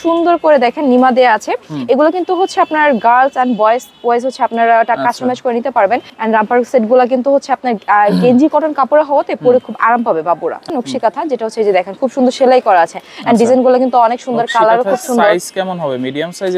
সুন্দর করে দেখেন নিমা দেয়া আছে। এগুলো কিন্তু হচ্ছে আপনার গার্লস এন্ড বয়েজ হচ্ছে আপনারা এটা কাস্টমাইজ করে নিতে পারবেন। এন্ড রাম্পার সেট গুলো কিন্তু হচ্ছে আপনার গেঞ্জি কটন কাপড়ে হওয়াতে পরে খুব আরাম পাবে বাবুরা। নকশি কাঁথা যেটা হচ্ছে যে দেখেন খুব সুন্দর সেলাই করা আছে এন্ড ডিজাইন গুলো কিন্তু অনেক সুন্দর, কালারও খুব সুন্দর। সাইজ কেমন হবে? মিডিয়াম সাইজ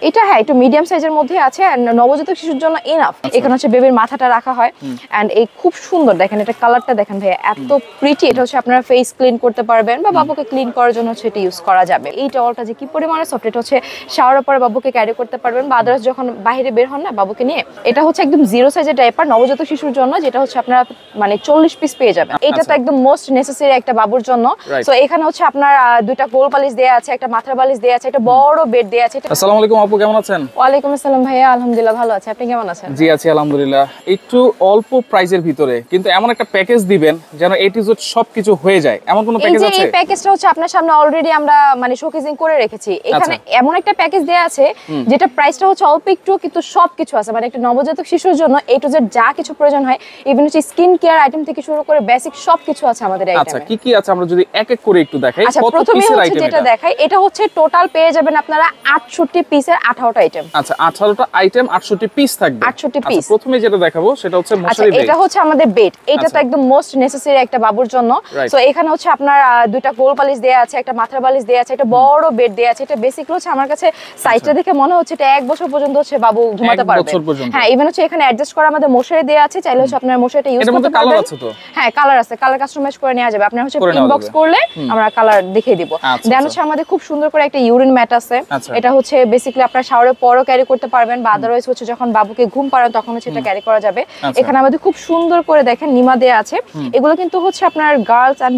এটা হ্যাঁ একটু মিডিয়াম সাইজের মধ্যে আছে এন্ড নবজাতক শিশুর জন্য এনাফ। এখানে হচ্ছে বেবির মাথাটা রাখা হয় এন্ড এই খুব সুন্দর দেখেন এটা কালারটা দেখেন ভাই এত প্রিটি। এটা হচ্ছে আপনারা ফেস ক্লিন করতে পারবেন বা বাবুকে ক্লিন করার জন্য হচ্ছে এটা ইউজ করা যাবে। এই টাওয়ালটা যে কি পরিমাণে সফট, এটা হচ্ছে শাওয়ারের পরে বাবুকে ক্যারি করতে পারবেন বা আদার্স যখন বাইরে বের হন না বাবুকে নিয়ে। এটা হচ্ছে একদম জিরো সাইজের ডাইপার নবজাতক শিশুর জন্য, যেটা হচ্ছে আপনারা মানে 40 পিস পেয়ে যাবেন। এটা তো একদম মোস্ট নেসেসারি একটা বাবুর জন্য। সো এখানে হচ্ছে আপনার দুইটা গোল বালিশ দেয়া আছে, একটা মাথার বালিশ দেয়া আছে, একটা বড় বেড দেয়া আছে। আসসালামু আলাইকুম আপু, কেমন আছেন? ওয়ালাইকুম আসসালাম ভাইয়া, আলহামদুলিল্লাহ ভালো আছি, আপনি কেমন আছেন? জি আছি আলহামদুলিল্লাহ। একটু অল্প প্রাইসের ভিতরে কিন্তু এমন একটা প্যাকেজ দিবেন যেন এ টু জেড সবকিছু হয়ে যায়, এমন কোন প্যাকেজ আছে? এই প্যাকেজটা হচ্ছে আপনার সামনে অলরেডি আমরা মানে শোকেজিং করে রেখেছি। এখানে এমন একটা প্যাকেজ দেয়া আছে যেটা প্রাইসটা হচ্ছে অল্প একটু কিন্তু সবকিছু আছে। মানে একটা নবজাতক শিশুর জন্য এ টু জেড যা কিছু প্রয়োজন হয়, ইভেন হচ্ছে স্কিন কেয়ার আইটেম থেকে শুরু করে বেসিক সবকিছু আছে আমাদের আইটেমে। আচ্ছা কি কি আছে আমরা যদি এক এক করে একটু দেখাই। আচ্ছা প্রথমে হচ্ছে যেটা দেখাই, এটা হচ্ছে টোটাল পেয়ে যাবেন আপনারা 68 পিসের 18টা আইটেম। আচ্ছা 18টা আইটেম 68 পিস থাকবে। 68 পিস। আচ্ছা প্রথমে যেটা দেখাবো সেটা হচ্ছে মশারি বেড। এটা হচ্ছে আমাদের বেড। এটা তো একদম মোস্ট নেসেসারি একটা বাবুর জন্য। সো এখানে হচ্ছে আপনার দুইটা গোল বালিশ দেয়া আছে, একটা মাথার বালিশ দেয়া আছে, একটা বড় বেড দেয়া আছে। এটা বেসিক্যালি হচ্ছে আমার কাছে সাইজটা দেখে মনে হচ্ছে এটা 1 বছর পর্যন্ত হচ্ছে বাবু ঘুমাতে পারবে। হ্যাঁ ইভেন হচ্ছে এখানে অ্যাডজাস্ট করা আমাদের মশারি দেয়া আছে, চাইলে হচ্ছে আপনার মশারিটা ইউজ করতে পারবেন। কালার আছে তো? হ্যাঁ কালার আছে, কালার কাস্টমাইজ করে নেওয়া যাবে। আপনারা হচ্ছে ইনবক্স করলে আমরা কালার দেখিয়ে দিব। দেন হচ্ছে আমাদের খুব সুন্দর করে একটা ইউরিন ম্যাট আছে। এটা হচ্ছে বেসিক্যালি আপনারা শাওয়ারের পরও ক্যারি করতে পারবেন বা আদারওয়াইজ হচ্ছে যখন বাবুকে ঘুম পাড়ান তখন হচ্ছে এটা ক্যারি করা যাবে। এখানে আমাদের খুব সুন্দর করে দেখেন নিমা দেয়া আছে। এগুলো কিন্তু হচ্ছে আপনার গার্লস এন্ড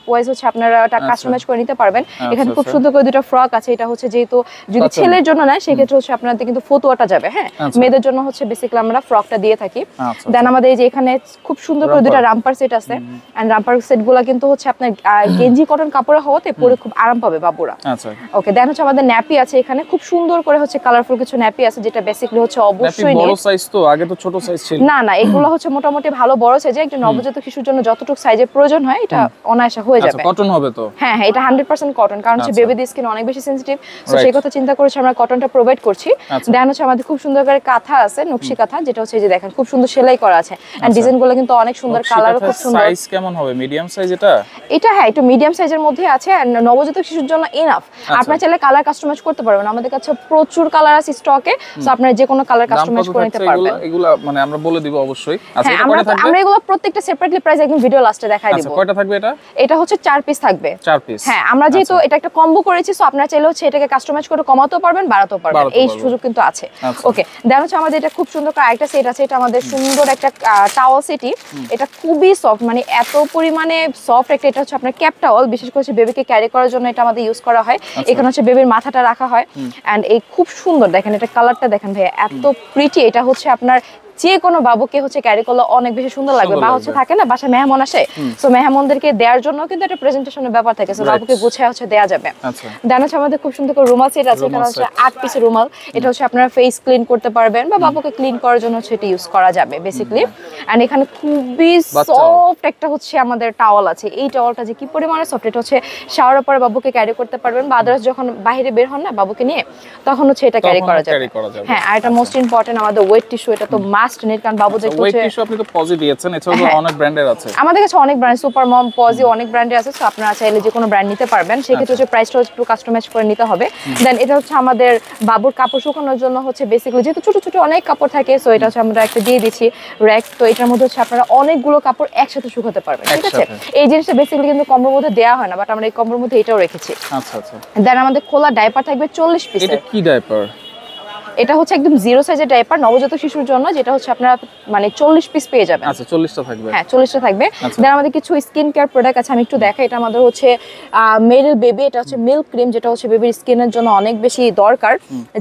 বয়েজ হচ্ছে আপনারা এটা কাস্টমাইজ করে নিতে পারবেন। এখানে খুব সুন্দর করে দুটো ফ্রক আছে। এটা হচ্ছে যেহেতু যদি ছেলের জন্য না সেক্ষেত্রে হচ্ছে আপনাদের কিন্তু ফতুয়াটা যাবে। হ্যাঁ মেয়েদের জন্য হচ্ছে বেসিক্যালি আমরা ফ্রকটা দিয়ে থাকি। দেন আমাদের এই যে এখানে খুব সুন্দর করে দুটো রাম্পার সেট আছে এন্ড রাম্পার সেট গুলো কিন্তু হচ্ছে আপনার গেঞ্জি কটন কাপড়ে হওয়াতে পরে খুব আরাম পাবে বাবুরা। আচ্ছা ওকে। দেন হচ্ছে আমাদের ন্যাপি আছে। এখানে খুব সুন্দর করে হচ্ছে কালারফুল কিছু ন্যাপি আছে, যেটা বেসিক্যালি হচ্ছে অবশ্যই বড় সাইজ। তো আগে তো ছোট সাইজ ছিল। না এগুলো হচ্ছে মোটামুটি ভালো বড় সাইজে। একটা নবজাতক শিশুর জন্য যতটুকু সাইজের প্রয়োজন হয় এটা অনায়াসে হয়ে যাবে। আচ্ছা কটন হবে তো? হ্যাঁ এটা 100% কটন, কারণ হচ্ছে বেবিদের স্কিন অনেক বেশি সেনসিটিভ। সো সেই কথা চিন্তা করেছি আমরা কটনটা প্রোভাইড করছি। দেন হচ্ছে আমাদের খুব সুন্দর করে কাঁথা আছে, নকশি কাঁথা, যেটা হচ্ছে যে দেখেন খুব সুন্দর সেলাই করা আছে এন্ড ডিজাইন গুলো কিন্তু অনেক সুন্দর, কালারও খুব সুন্দর। সাইজ কেমন হবে? মিডিয়াম সাইজ হ্যাঁ একটু মিডিয়াম সাইজের মধ্যে আছে এন্ড নবজাতক শিশুর জন্য এনাফ। আপনারা চাইলে কালার কাস্টমাইজ করতে পারবেন, আমাদের কাছে প্রচুর কালার আছে স্টকে। সো আপনারা যে কোনো কালার কাস্টমাইজ করে নিতে পারবেন। এগুলো মানে আমরা বলে দিব অবশ্যই। আচ্ছা এটা কয়টা থাকবে? আমরা এগুলো প্রত্যেকটা সেপারেটলি প্রাইস একদম ভিডিও লাস্টে দেখাই দিব। আচ্ছা কয়টা থাকবে এটা? এটা হচ্ছে 4 পিস থাকবে। 4 পিস। হ্যাঁ আমরা যেহেতু এটা একটা কম্বো করেছি, সো আপনারা চাইলে হচ্ছে এটাকে কাস্টমাইজ করে কমাতেও পারবেন বাড়াতেও পারবেন, এই সুযোগ কিন্তু আছে। ওকে দেন হচ্ছে আমাদের এটা খুব সুন্দর করে আরেকটা সেট আছে। এটা আমাদের সুন্দর একটা টাওয়াল সেটি। এটা খুবই সফট, মানে এত পরিমাণে সফট একটা। এটা হচ্ছে আপনার ক্যাপ টাওয়াল, বিশেষ করে বেবিকে ক্যারি করার জন্য এটা আমাদের ইউজ করা হয়। এখানে হচ্ছে বেবির মাথাটা রাখা হয় এন্ড এই খুব সুন্দর দেখেন এটা কালারটা দেখেন ভাই এত প্রিটি। এটা হচ্ছে আপনার যে কোনো বাবুকে হচ্ছে ক্যারি করলে অনেক বেশি সুন্দর লাগবে। বা হচ্ছে থাকে না বাসায় মেহমান আসে, সো মেহমানদেরকে দেওয়ার জন্য কিন্তু একটা প্রেজেন্টেশনের ব্যাপার থাকে, সো বাবুকে গুছিয়ে হচ্ছে দেয়া যাবে। দেন হচ্ছে আমাদের খুব সুন্দর করে রুমাল সেট আছে। এখানে হচ্ছে 8 পিসের রুমাল। এটা হচ্ছে আপনারা ফেস ক্লিন করতে পারবেন বা বাবুকে ক্লিন করার জন্য হচ্ছে এটা ইউজ করা যাবে বেসিক্যালি। এন্ড এখানে খুবই সফট একটা হচ্ছে আমাদের টাওয়াল আছে। এই টাওয়ালটা যে কি পরিমাণে সফট, এটা হচ্ছে শাওয়ারের পরে বাবুকে ক্যারি করতে পারবেন বা আদার্স যখন বাইরে বের হন না বাবুকে নিয়ে তখন হচ্ছে এটা ক্যারি করা যাবে। হ্যাঁ আর এটা মোস্ট ইম্পর্টেন্ট আমাদের ওয়েট টিস্যু। এটা তো মাস্ট নিড, কারণ বাবু যে ওয়েট টিস্যু আপনি তো পজি দিয়েছেন, এছাড়াও অনেক ব্র্যান্ডের আছে আমাদের কাছে, অনেক ব্র্যান্ড, সুপার মম, পজি, অনেক ব্র্যান্ডের আছে। সো আপনারা চাইলে যে কোনো ব্র্যান্ড নিতে পারবেন। সেক্ষেত্রে হচ্ছে প্রাইসটা একটু কাস্টমাইজ করে নিতে হবে। দেন এটা হচ্ছে আমাদের বাবুর কাপড় শুকানোর জন্য হচ্ছে বেসিক্যালি যেহেতু ছোট ছোট অনেক কাপড় থাকে, সো এটা হচ্ছে আমরা একটা দিয়ে দিচ্ছি র‍্যাক। তো এটার মধ্যে হচ্ছে আপনারা অনেকগুলো কাপড় একসাথে শুকাতে পারবেন, ঠিক আছে? এই জিনিসটা বেসিক্যালি কিন্তু কম্বোর মধ্যে দেওয়া হয় না, বাট আমরা এই কম্বোর মধ্যে এটাও রেখেছি। আচ্ছা আচ্ছা। দেন আমাদের খোলা ডাইপার থাকবে 40 পিস। এটা কি ডাইপার? এটা হচ্ছে একদম জিরো সাইজের ডাইপার নবজাতক শিশুর জন্য, যেটা হচ্ছে আপনারা মানে 40 পিস পেয়ে যাবেন। আচ্ছা 40টা থাকবে। হ্যাঁ 40টা থাকবে। দেন আমাদের কিছু স্কিন কেয়ার প্রোডাক্ট আছে, আমি একটু দেখাই। এটা আমাদের হচ্ছে মেরিল বেবি। এটা হচ্ছে মিল্ক ক্রিম, যেটা হচ্ছে বেবির স্কিনের জন্য অনেক বেশি দরকার,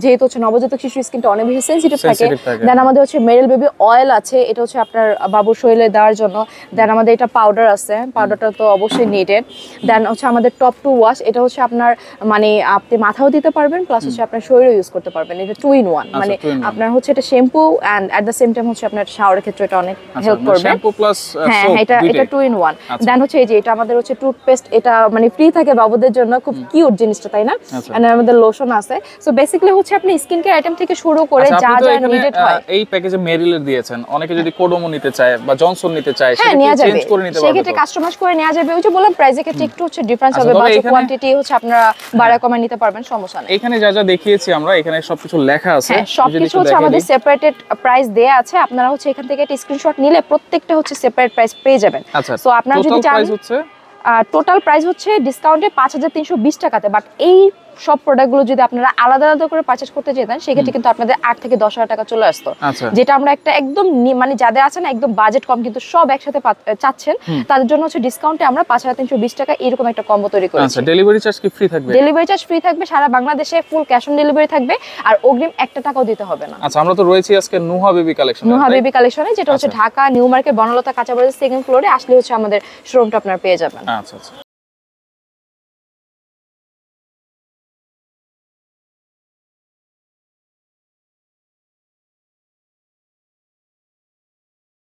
যেহেতু হচ্ছে নবজাতক শিশুর স্কিনটা অনেক বেশি সেনসিটিভ থাকে। দেন আমাদের হচ্ছে মেরিল বেবি অয়েল আছে, এটা হচ্ছে আপনার বাবুর শরীরে দেওয়ার জন্য। দেন আমাদের এটা পাউডার আছে, পাউডারটা তো অবশ্যই নিডেড। দেন হচ্ছে আমাদের টপ টু ওয়াশ, এটা হচ্ছে আপনার মানে আপনি মাথাও দিতে পারবেন প্লাস হচ্ছে আপনার শরীরেও ইউজ করতে পারবেন। এটা 2 in ওয়ান, মানে আপনার হচ্ছে এটা shampoo and at the same time হচ্ছে আপনার শাওয়ারের ক্ষেত্রে এটা অনেক হেল্প করবে। শ্যাম্পু প্লাস হ্যাঁ, এটা 2 in 1। দেন হচ্ছে এই যে এটা আমাদের হচ্ছে টুথপেস্ট, এটা মানে ফ্রি থাকে বাবুদের জন্য, খুব কিউট জিনিসটা, তাই না? এন্ড আমাদের লোশন আছে। সো বেসিক্যালি হচ্ছে আপনি স্কিন কেয়ার আইটেম থেকে শুরু করে যা যা নিডেড হয় এই প্যাকেজে মেরিলের দিয়েছেন, অনেকে যদি কোডোমো নিতে চায় বা জনসন নিতে চায় সেটা চেঞ্জ করে নিতে পারবে, সেক্ষেত্রে কাস্টমাইজ করে নেওয়া যাবে। ওই যে বললাম প্রাইসে ক্ষেত্রে একটু হচ্ছে ডিফারেন্স হবে, বা কোয়ান্টিটি হচ্ছে আপনারা বাড়া কমায় নিতে পারবেন, সমস্যা নেই। এখানে যা যা দেখিয়েছি আমরা, এখানে সবকিছু লেখা আছে, হ্যাঁ সবকিছু হচ্ছে আমাদের সেপারেটেড প্রাইস দেয়া আছে। আপনারা হচ্ছে এখান থেকে একটা স্ক্রিনশট নিলে প্রত্যেকটা হচ্ছে সেপারেট প্রাইস পেয়ে যাবেন। আচ্ছা, সো আপনারা যদি চান, টোটাল প্রাইস হচ্ছে ডিসকাউন্টে 5320 টাকাতে, বাট এই সব প্রোডাক্টগুলো যদি আপনারা আলাদা আলাদা করে পারচেজ করতে যেতেন সেক্ষেত্রে কিন্তু আপনাদের 8 থেকে 10,000 টাকা চলে আসতো, যেটা আমরা একটা একদম মানে যাদের আছে না একদম বাজেট কম কিন্তু সব একসাথে চাচ্ছেন তাদের জন্য হচ্ছে ডিসকাউন্টে আমরা 5320 টাকা এরকম একটা কম্বো তৈরি করেছি। আচ্ছা, ডেলিভারি চার্জ কি ফ্রি থাকবে? ডেলিভারি চার্জ ফ্রি থাকবে, সারা বাংলাদেশে ফুল ক্যাশ অন ডেলিভারি থাকবে, আর অগ্রিম 1 টাকাও দিতে হবে না। আচ্ছা, আমরা তো রয়েছি আজকে নুহা বেবি কালেকশনে। নুহা বেবি কালেকশনে, যেটা হচ্ছে ঢাকা নিউ মার্কেট বনলতা কাঁচাবাজার সেকেন্ড ফ্লোরে আসলে হচ্ছে আমাদের শোরুমটা আপনারা পেয়ে যাবেন। আচ্ছা আচ্ছা।